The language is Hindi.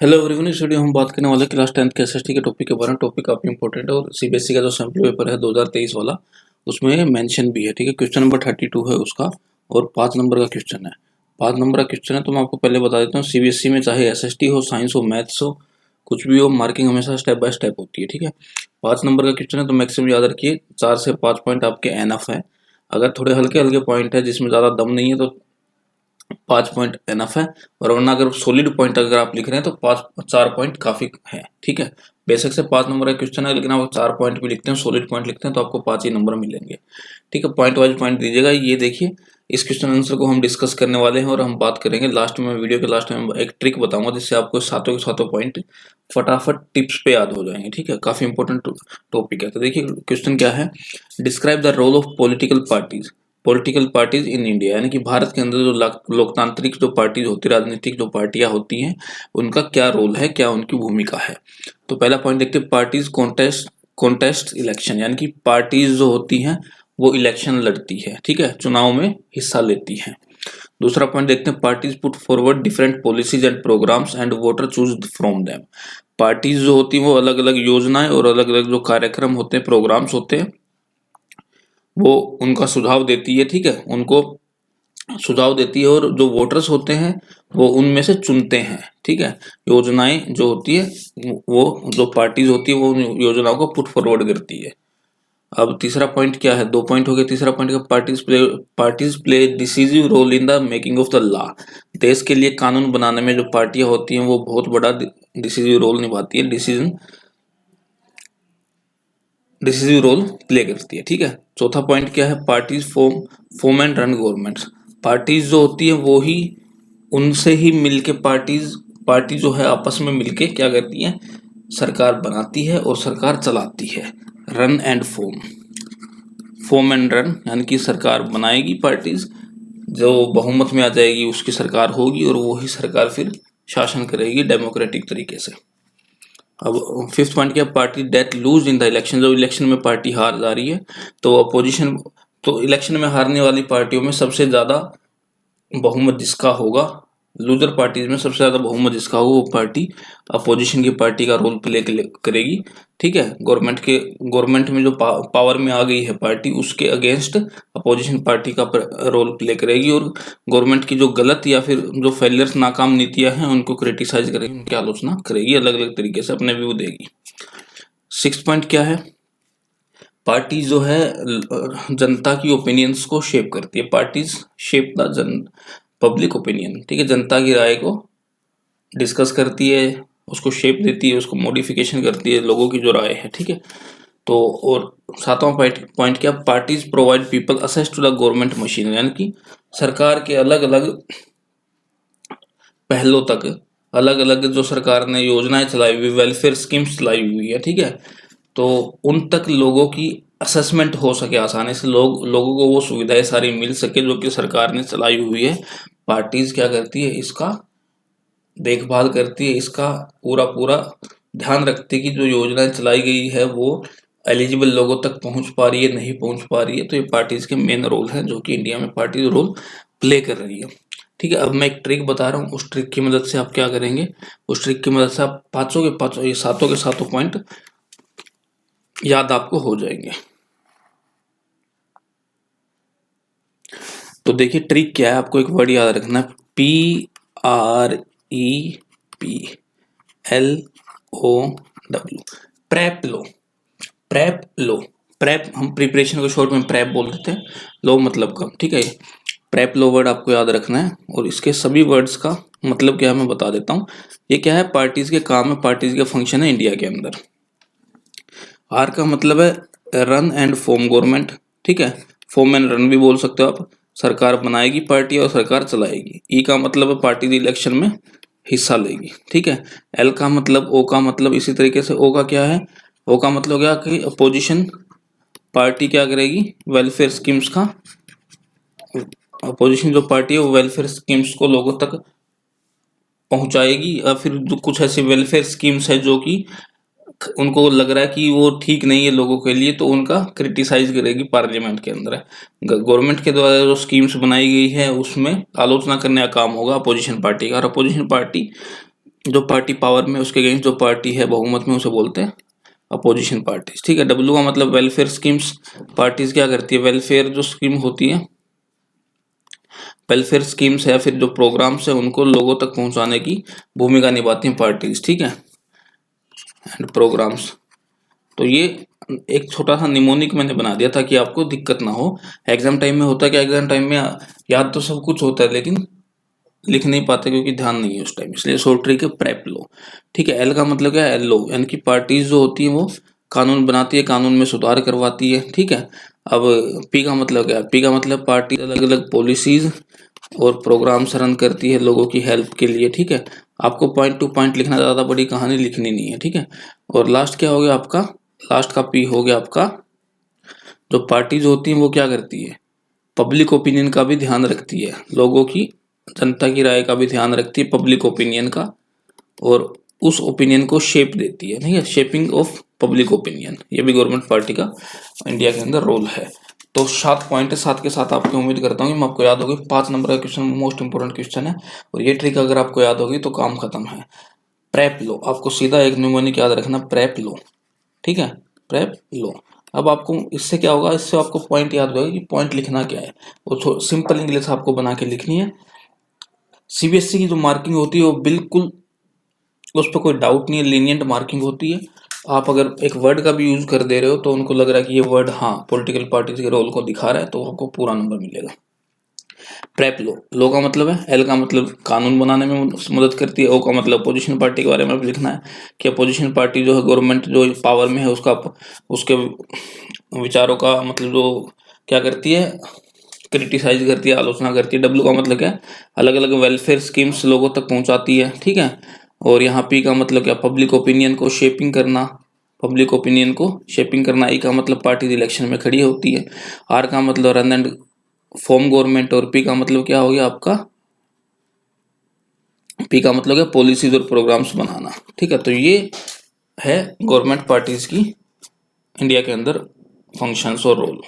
Hello everyone. इस वीडियो में हम बात करने वाले क्लास 10th के एसएसटी के टॉपिक के बारे में। टॉपिक काफ़ी इंपॉर्टेंट है और सीबीएसई का जो सैम्पल पेपर है 2023 वाला उसमें मेंशन भी है। ठीक है, क्वेश्चन नंबर 32 है उसका और 5 नंबर का क्वेश्चन है। 5 नंबर का क्वेश्चन है तो मैं आपको पहले बता देता हूँ, सीबीएसई में चाहे एसएसटी हो, साइंस हो, मैथ्स हो, कुछ भी हो, मार्किंग हमेशा स्टेप बाय स्टेप होती है। ठीक है, 5 नंबर का क्वेश्चन है तो मैक्सिमम याद रखिए 4 से 5 पॉइंट आपके एनफ है। अगर थोड़े हल्के हल्के पॉइंट है जिसमें ज़्यादा दम नहीं है तो 5 पॉइंट एनफ है, और वरना अगर सॉलिड पॉइंट अगर आप लिख रहे हैं तो 4 पॉइंट काफी है। ठीक है, बेसिक से 5 नंबर का क्वेश्चन है, लेकिन आप 4 पॉइंट भी लिखते हैं, सॉलिड पॉइंट लिखते हैं तो आपको 5 ही नंबर मिलेंगे। ठीक है, पॉइंट वाइज पॉइंट दीजिएगा। ये देखिए, इस क्वेश्चन आंसर को हम डिस्कस करने वाले हैं और हम बात करेंगे लास्ट में, वीडियो के लास्ट में एक ट्रिक बताऊंगा जिससे आपको सातों के सातों पॉइंट फटाफट टिप्स पे याद हो जाएंगे। ठीक है, काफी इंपॉर्टेंट टॉपिक है। तो देखिए क्वेश्चन क्या है, describe the role of political parties in India, यानी कि भारत के अंदर जो लोकतांत्रिक जो पार्टीज होती है, राजनीतिक जो पार्टियां होती हैं, उनका क्या रोल है, क्या उनकी भूमिका है। तो पहला पॉइंट देखते हैं, पार्टीज कॉन्टेस्ट इलेक्शन, यानी कि पार्टीज जो होती हैं वो इलेक्शन लड़ती है। ठीक है, चुनाव में हिस्सा लेती हैं। दूसरा पॉइंट देखते हैं, parties put forward different policies and programmes and voter choose from them. Parties जो होती हैं वो अलग अलग योजनाएं और अलग अलग जो कार्यक्रम होते हैं, प्रोग्राम्स होते हैं, वो उनका सुझाव देती है। ठीक है, उनको सुझाव देती है और जो वोटर्स होते हैं वो उनमें से चुनते हैं। ठीक है, योजनाएं जो होती है वो जो पार्टीज होती है वो उन योजनाओं को पुट फॉरवर्ड करती है। अब तीसरा पॉइंट क्या है, 2 पॉइंट हो गए। तीसरा पॉइंट का, parties play decisive role in the making of the law. देश के लिए कानून बनाने में जो पार्टियां होती हैं वो बहुत बड़ा डिसीजिव रोल निभाती है, डिसीजिव रोल प्ले करती है। ठीक है, चौथा पॉइंट क्या है, parties form and run governments. Parties जो होती है वो ही, उनसे ही मिलके पार्टी जो है आपस में मिलके क्या करती है, सरकार बनाती है और सरकार चलाती है। Run and form and run, यानी कि सरकार बनाएगी पार्टीज, जो बहुमत में आ जाएगी उसकी सरकार होगी और वो ही सरकार फिर शासन करेगी डेमोक्रेटिक तरीके से। अब फिफ्थ पॉइंट क्या, party that lose in the election. जो इलेक्शन में पार्टी हार जा रही है तो अपोजिशन, तो इलेक्शन में हारने वाली पार्टियों में सबसे ज्यादा बहुमत जिसका होगा, लूजर पार्टीज में सबसे ज्यादा बहुमत जिसका होगा वो पार्टी अपोजिशन की पार्टी का रोल प्ले करेगी। ठीक है, गवर्नमेंट में जो पावर में आ गई है पार्टी, उसके अगेंस्ट अपोजिशन पार्टी का रोल प्ले करेगी और गवर्नमेंट की जो गलत या फिर जो फेलियर्स, नाकाम नीतियां हैं उनको क्रिटिसाइज करेगी, उनकी आलोचना करेगी, अलग अलग तरीके से अपने व्यू देगी। सिक्स पॉइंट क्या है, पार्टी जो है जनता की ओपिनियंस को शेप करती है। Parties shape the public opinion. ठीक है, जनता की राय को डिस्कस करती है, उसको शेप देती है, उसको मॉडिफिकेशन करती है, लोगों की जो राय है। ठीक है, तो और सातवां पॉइंट क्या, parties provide people access to the government machine, यानी कि सरकार के अलग अलग पहलों तक, अलग अलग जो सरकार ने योजनाएं चलाई हुई, वेलफेयर स्कीम्स चलाई हुई है। ठीक है, तो उन तक लोगों की असेसमेंट हो सके आसानी से, लोगों को वो सुविधाएं सारी मिल सके जो कि सरकार ने चलाई हुई है। पार्टीज क्या करती है, इसका देखभाल करती है, इसका पूरा पूरा ध्यान रखती है कि जो योजनाएं चलाई गई है वो एलिजिबल लोगों तक पहुंच पा रही है, नहीं पहुंच पा रही है। तो ये पार्टीज के मेन रोल है जो कि इंडिया में पार्टीज रोल प्ले कर रही है। ठीक है, अब मैं एक ट्रिक बता रहा हूँ, उस ट्रिक की मदद से आप क्या करेंगे, उस ट्रिक की मदद से आप पांचों के पांचों, ये सातों के सातों पॉइंट याद आपको हो जाएंगे। तो देखिए ट्रिक क्या है, आपको एक वर्ड याद रखना है, PREPLO, प्रेप लो। प्रेप लो, प्रेप हम प्रिपरेशन को शॉर्ट में प्रेप बोल देते हैं, लो मतलब कम। ठीक है, प्रेप लो वर्ड आपको याद रखना है और इसके सभी वर्ड्स का मतलब क्या है मैं बता देता हूँ। ये क्या है, पार्टीज के काम है, पार्टीज के फंक्शन है इंडिया के अंदर। आर का मतलब है रन एंड फॉर्म गवर्नमेंट। ठीक है, फॉर्म एंड रन भी बोल सकते हो आप, सरकार बनाएगी पार्टी और सरकार चलाएगी। ई का मतलब है पार्टी इलेक्शन में हिस्सा लेगी। ठीक है, एल का मतलब, ओ का मतलब इसी तरीके से, ओ का क्या है, ओ का मतलब क्या कि अपोजिशन पार्टी क्या करेगी, वेलफेयर स्कीम्स का, अपोजिशन जो पार्टी है वो वेलफेयर स्कीम्स को लोगों तक पहुंचाएगी, या फिर कुछ ऐसे वेलफेयर स्कीम्स है जो कि उनको लग रहा है कि वो ठीक नहीं है लोगों के लिए, तो उनका क्रिटिसाइज करेगी पार्लियामेंट के अंदर। गवर्नमेंट के द्वारा जो स्कीम्स बनाई गई है उसमें आलोचना करने का काम होगा अपोजिशन पार्टी का, और अपोजिशन पार्टी जो पार्टी पावर में उसके अगेंस्ट जो पार्टी है बहुमत में उसे बोलते हैं अपोजिशन पार्टीज। ठीक है। डब्ल्यू का मतलब वेलफेयर स्कीम्स। पार्टीज क्या करती है, वेलफेयर जो स्कीम होती है, वेलफेयर स्कीम्स है, फिर जो प्रोग्राम्स है उनको लोगों तक पहुंचाने की भूमिका निभाती हैं पार्टीज। ठीक है। एंड प्रोग्राम्स, तो ये एक छोटा सा निमोनिक मैंने बना दिया ताकि आपको दिक्कत ना हो। एग्जाम टाइम में होता है कि एग्जाम टाइम में याद तो सब कुछ होता है लेकिन लिख नहीं पाते क्योंकि ध्यान नहीं है उस टाइम, इसलिए शॉर्ट ट्रिक है प्रेप लो। ठीक है। एल का मतलब क्या है, एल लो, यानी कि पार्टीज जो होती है वो कानून बनाती है, कानून में सुधार करवाती है। ठीक है। अब पी का मतलब क्या है, पी का मतलब पार्टी अलग अलग पॉलिसीज और प्रोग्राम्स रन करती है लोगों की हेल्प के लिए। ठीक है। आपको पॉइंट टू पॉइंट लिखना, ज्यादा बड़ी कहानी लिखनी नहीं है। ठीक है। और लास्ट क्या हो गया आपका, लास्ट का पी हो गया आपका, जो पार्टीज होती हैं वो क्या करती है, पब्लिक ओपिनियन का भी ध्यान रखती है, लोगों की, जनता की राय का भी ध्यान रखती है, पब्लिक ओपिनियन का, और उस ओपिनियन को शेप देती है। ठीक है। शेपिंग ऑफ पब्लिक ओपिनियन, ये भी गवर्नमेंट पार्टी का इंडिया के अंदर रोल है। तो 7 पॉइंट है, 7 के साथ आपकी उम्मीद करता हूँ कि मैं आपको याद होगी। 5 नंबर का क्वेश्चन मोस्ट इंपोर्टेंट क्वेश्चन है और ये ट्रिक अगर आपको याद होगी तो काम खत्म है। प्रेप लो, आपको सीधा एक न्यूमोनिक याद रखना, प्रेप लो। ठीक है। प्रेप लो। अब आपको इससे क्या होगा, इससे आपको पॉइंट याद होगा कि पॉइंट लिखना क्या है, वो सिंपल इंग्लिश आपको बना के लिखनी है। सीबीएसई की जो मार्किंग होती है वो बिल्कुल, उस पर कोई डाउट नहीं है, लीनियंट मार्किंग होती है। आप अगर एक वर्ड का भी यूज कर दे रहे हो तो उनको लग रहा है कि ये वर्ड हाँ पॉलिटिकल पार्टीज के रोल को दिखा रहा है तो आपको पूरा नंबर मिलेगा। प्रेप लो, लो का मतलब है, एल का मतलब कानून बनाने में मदद करती है, ओ का मतलब अपोजिशन पार्टी के बारे में भी लिखना है कि अपोजिशन पार्टी जो है गवर्नमेंट जो पावर में है उसका, उसके विचारों का मतलब जो क्या करती है, क्रिटिसाइज करती है, आलोचना करती है। डब्ल्यू का मतलब क्या है, अलग अलग वेलफेयर स्कीम्स लोगों तक पहुंचाती है। ठीक है। और यहाँ पी का मतलब क्या, पब्लिक ओपिनियन को शेपिंग करना, पब्लिक ओपिनियन को शेपिंग करना। ई का मतलब पार्टी इलेक्शन में खड़ी होती है। आर का मतलब रन एंड फॉर्म गवर्नमेंट, और पी का मतलब क्या हो गया आपका, पी का मतलब है पॉलिसीज और प्रोग्राम्स बनाना। ठीक है। तो ये है गवर्नमेंट पार्टीज की इंडिया के अंदर फंक्शंस और रोल।